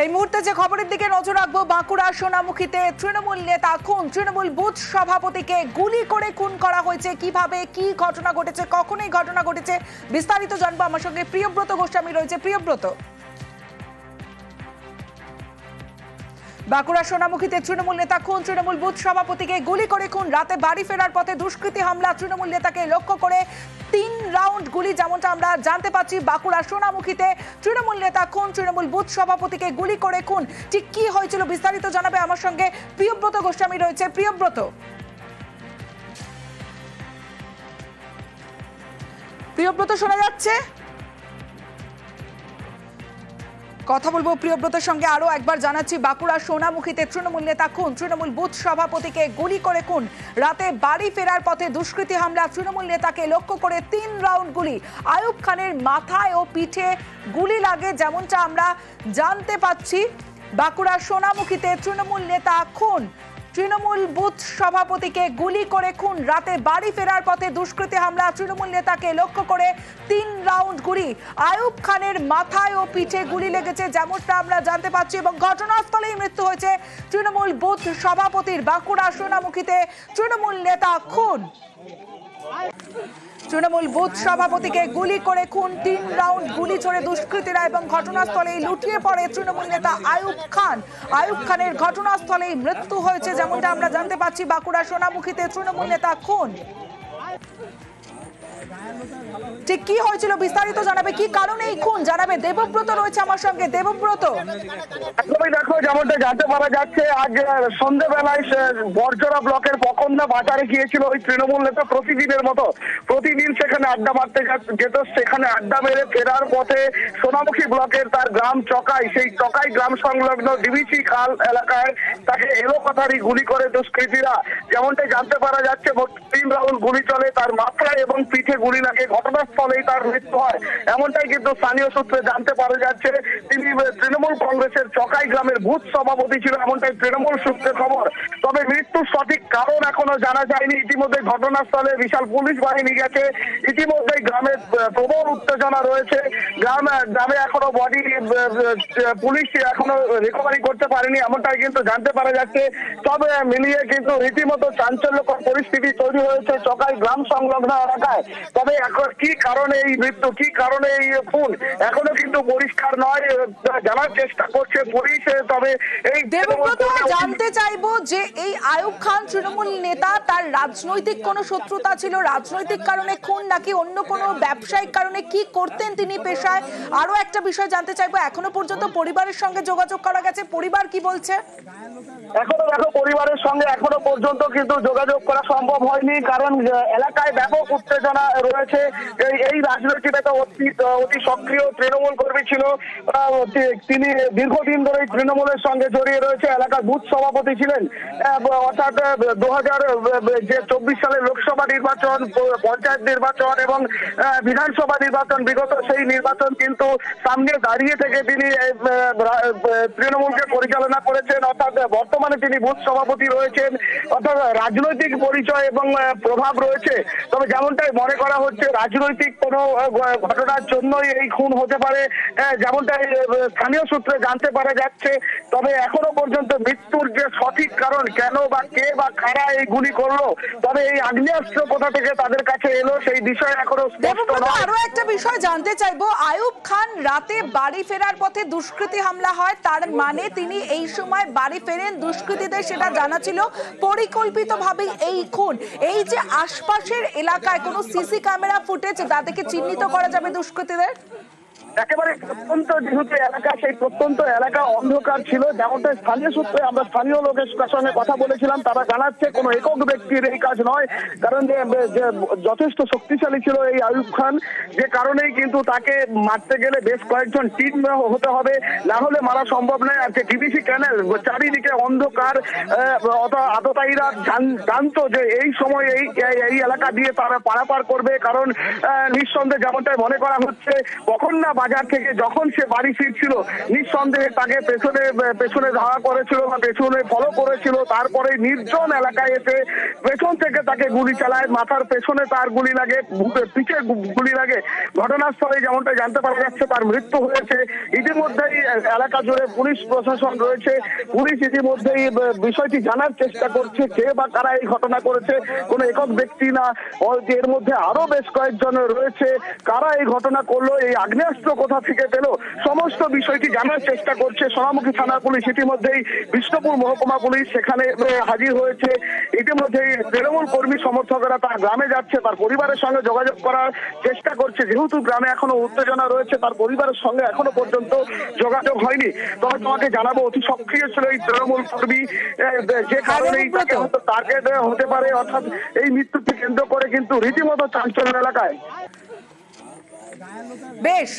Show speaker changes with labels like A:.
A: এই মুহূর্তে যে খবরের দিকে নজর রাখবো, বাঁকুড়া সোনামুখীতে তৃণমূল নেতা খুন, তৃণমূল বুথ সভাপতিকে গুলি করে খুন করা হয়েছে। কিভাবে, কি ঘটনা ঘটেছে, কখন এই ঘটনা ঘটেছে, বিস্তারিত জানবো। আমার সঙ্গে প্রিয়ব্রত গোস্বামী রয়েছে। প্রিয়ব্রত, বাঁকুড়া সোনামুখীতে তৃণমূল নেতা খুন, তৃণমূল বুথ সভাপতিকে গুলি করে খুন। রাতে বাড়ি ফেরার পথে দুষ্কৃতী হামলা, তৃণমূল নেতাকে লক্ষ্য করে 3 রাউন্ড গুলি, যেমনটা আমরা জানতে পাচ্ছি। বাঁকুড়া সোনামুখীতে তৃণমূল নেতা খুন, তৃণমূল বুথ সভাপতিকে গুলি করে খুন। ঠিক কি হয়েছিল বিস্তারিত জানাবে আমার সঙ্গে প্রিয়ব্রত গোস্বামী রয়েছে। প্রিয়ব্রত, প্রিয়ব্রত শোনা যাচ্ছে? কথা বলবো প্রিয়ব্রতের সঙ্গে। আরো একবার জানাচ্ছি, বাঁকুড়া সোনামুখীতে তৃণমূল নেতা খুন, তৃণমূল বুথ সভাপতিকে গুলি করে খুন। রাতে বাড়ি ফেরার পথে দুষ্কৃতী হামলা, তৃণমূল নেতাকে লক্ষ্য করে 3 রাউন্ড গুলি। আয়ুব খানের মাথায় ও পিঠে গুলি লাগে, যেমনটা আমরা জানতে পাচ্ছি। বাঁকুড়া সোনামুখীতে তৃণমূল নেতা খুন, তৃণমূল বুথ সভাপতিকে গুলি করে খুন। রাতে বাড়ি ফেরার পথে দুষ্কৃতী হামলা, তৃণমূল নেতাকে লক্ষ্য করে 3 রাউন্ড গুলি। আয়ুব খানের মাথায় ও পিঠে গুলি লেগেছে, যেমনটা আমরা জানতে পাচ্ছি, এবং ঘটনাস্থলেই মৃত্যু হয়েছে তৃণমূল বুথ সভাপতির। বাঁকুড়া সোনামুখীতে তৃণমূল নেতা খুন, তৃণমূল বুথ সভাপতিকে গুলি করে খুন। 3 রাউন্ড গুলি ছোড়ে দুষ্কৃতীরা এবং ঘটনাস্থলেই লুটিয়ে পড়ে তৃণমূল নেতা আয়ুব খান। আয়ুব খানের ঘটনাস্থলেই মৃত্যু হয়েছে, যেমনটা আমরা জানতে পাচ্ছি। বাঁকুড়া সোনামুখীতে তৃণমূল নেতা খুন। ঠিক কি হয়েছিল বিস্তারিত জানাবে, কি কারণে এই খুন জানাবে দেবব্রত রয়েছে আমার সঙ্গে। দেবব্রত,
B: দেখো, যেমনটা জানতে পারা যাচ্ছে, আজ সন্ধ্যেবেলায় বরজরা ব্লকের পকন্দা বাজারে গিয়েছিল ওই তৃণমূল নেতা। প্রতিদিনের মতো প্রতিদিন সেখানে আড্ডা মারতে যেত। সেখানে আড্ডা মেরে ফেরার পথে সোনামুখী ব্লকের তার গ্রাম চকাই, সেই চকাই গ্রাম সংলগ্ন ডিবিসি খাল এলাকায় তাকে এলোপাতাড়ি গুলি করে দুষ্কৃতীরা। যেমনটা জানতে পারা যাচ্ছে, 3 রাউন্ড গুলি চলে, তার মাথায় এবং পিঠে গুলি লাগে। ঘটনাস্থলেই তার মৃত্যু হয়, এমনটাই কিন্তু স্থানীয় সূত্রে জানতে পারা যাচ্ছে। তিনি তৃণমূল কংগ্রেসের চকাই গ্রামের বুথ সভাপতি ছিল, এমনটাই তৃণমূল সূত্রে খবর। তবে মৃত্যুর সঠিক কারণ এখনো জানা যায়নি। ইতিমধ্যে ঘটনাস্থলে বিশাল পুলিশ বাহিনী গেছে। ইতিমধ্যে গ্রামে প্রবল উত্তেজনা রয়েছে। গ্রামে এখনো বডি পুলিশ এখনো রিকভারি করতে পারেনি, এমনটাই কিন্তু জানতে পারা যাচ্ছে। তবে মিলিয়ে কিন্তু রীতিমতো চাঞ্চল্যকর পরিস্থিতি তৈরি হয়েছে চকাই গ্রাম সংলগ্ন এলাকায়। তবে এখন কি কারণে এই মৃত্যু, কি কারণে এই খুন, এখনো কিন্তু পরিষ্কার নয়। জানার চেষ্টা করছে পুলিশ। তবে এই
A: দেবব্রত, জানতে চাইবো যে এই আয়ুব খান তৃণমূল নেতা, তার রাজনৈতিক কোনো শত্রুতা ছিল, রাজনৈতিক কারণে খুন, নাকি অন্য কোনো ব্যবসায়িক কারণে, কি করতেন তিনি পেশায়? আরো একটা বিষয় জানতে চাইবো, এখনো পর্যন্ত পরিবারের সঙ্গে যোগাযোগ করা গেছে? পরিবার কি বলছে?
B: এখনো দেখো, পরিবারের সঙ্গে এখনো পর্যন্ত কিন্তু যোগাযোগ করা সম্ভব হয়নি, কারণ এলাকায় ব্যাপক উত্তেজনা রয়েছে। এই রাজনৈতিক নেতা অতি সক্রিয় তৃণমূল কর্মী ছিল। তিনি দীর্ঘদিন ধরে তৃণমূলের সঙ্গে জড়িয়ে রয়েছে। এলাকার বুথ সভাপতি ছিলেন। অর্থাৎ 2024 সালের লোকসভা নির্বাচন, পঞ্চায়েত নির্বাচন এবং বিধানসভা নির্বাচন, বিগত সেই নির্বাচন কিন্তু সামনে দাঁড়িয়ে থেকে তিনি তৃণমূলকে পরিচালনা করেছেন। অর্থাৎ বর্তমানে তিনি বুথ সভাপতি রয়েছেন। অর্থাৎ রাজনৈতিক পরিচয় এবং প্রভাব রয়েছে। তবে যেমনটাই মনে করা হচ্ছে, রাজনৈতিক কোনো ঘটনার জন্যই এই খুন হতে পারে, যেমনটাই স্থানীয় সূত্রে জানতে পারা যাচ্ছে। তবে এখনো পর্যন্ত মৃত্যুর যে সঠিক কারণ, কেন বা কে বা কারা এই গুলি করলো, তবে এই আগ্নেয়াস্ত্র কোথা থেকে তাদের কাছে এলো, সেই বিষয়ে এখনো স্পষ্ট নয়।
A: আরো একটা বিষয় জানতে চাইবো, আয়ুব খান রাতে বাড়ি ফেরার পথে দুষ্কৃতী হামলা হয়, তার মানে তিনি এই সময় বাড়ি ফেরেন, দুষ্কৃতীদের সেটা জানা ছিল, পরিকল্পিতভাবেই এই খুন। এই যে আশপাশের এলাকায় কোনো সিসি ক্যামেরা ফুটেজ, তাদেরকে চিহ্নিত করা যাবে দুষ্কৃতীদের?
B: একেবারে প্রত্যন্ত যেহেতু এলাকা, সেই প্রত্যন্ত এলাকা অন্ধকার ছিল। যেমনটা স্থানীয় সূত্রে আমরা স্থানীয় লোকের সঙ্গে কথা বলেছিলাম, তারা জানাচ্ছে কোনো একক ব্যক্তির এই কাজ নয়, কারণ যে যথেষ্ট শক্তিশালী ছিল এই আয়ুব খান, যে কারণেই কিন্তু তাকে মারতে গেলে বেশ কয়েকজন টিম হতে হবে, না হলে মারা সম্ভব নয়। আর যে ডিবিসি ক্যানেল, চারিদিকে অন্ধকার, আততায়ীরা জানতো যে এই সময় এই এলাকা দিয়ে তারা পারাপার করবে, কারণ নিঃসন্দেহে যেমনটাই মনে করা হচ্ছে, কখন না বাজার থেকে যখন সে বাড়ি ফিরছিল নিঃসন্দেহে তাকে পেছনে ধাওয়া করেছিল বা পেছনে ফলো করেছিল। তারপরে নির্জন এলাকায় এসে পেছন থেকে তাকে গুলি চালায়, মাথার পেছনে তার গুলি লাগে, পিঠে গুলি লাগে। ঘটনাস্থলে যেমনটা জানতে পারা যাচ্ছে তার মৃত্যু হয়েছে। ইতিমধ্যেই এলাকা জুড়ে পুলিশ প্রশাসন রয়েছে। পুলিশ ইতিমধ্যেই বিষয়টি জানার চেষ্টা করছে কে বা কারা এই ঘটনা করেছে। কোনো একক ব্যক্তি না, এর মধ্যে আরো বেশ কয়েকজন রয়েছে। কারা এই ঘটনা করলো, এই আগ্নেয়াস্ত্র কোথা থেকে পেল, সমস্ত বিষয়টি জানার চেষ্টা করছে সোনামুখী থানার পুলিশ। ইতিমধ্যেই বিষ্ণুপুর মহকুমা পুলিশ সেখানে হাজির হয়েছে। ইতিমধ্যেই তৃণমূল কর্মী সমর্থকরা তার গ্রামে যাচ্ছে, তার পরিবারের সঙ্গে যোগাযোগ করার চেষ্টা করছে। যেহেতু গ্রামে এখনো উত্তেজনা রয়েছে, তার পরিবারের সঙ্গে এখনো পর্যন্ত যোগাযোগ হয়নি। তবে তোমাকে জানাবো, অতি সক্রিয় ছিল এই তৃণমূল কর্মী, যে কারণেই তাকে হয়তো টার্গেট হতে পারে। অর্থাৎ এই মৃত্যুকে কেন্দ্র করে কিন্তু রীতিমতো চাঞ্চল্য এলাকায়।
A: বেশ।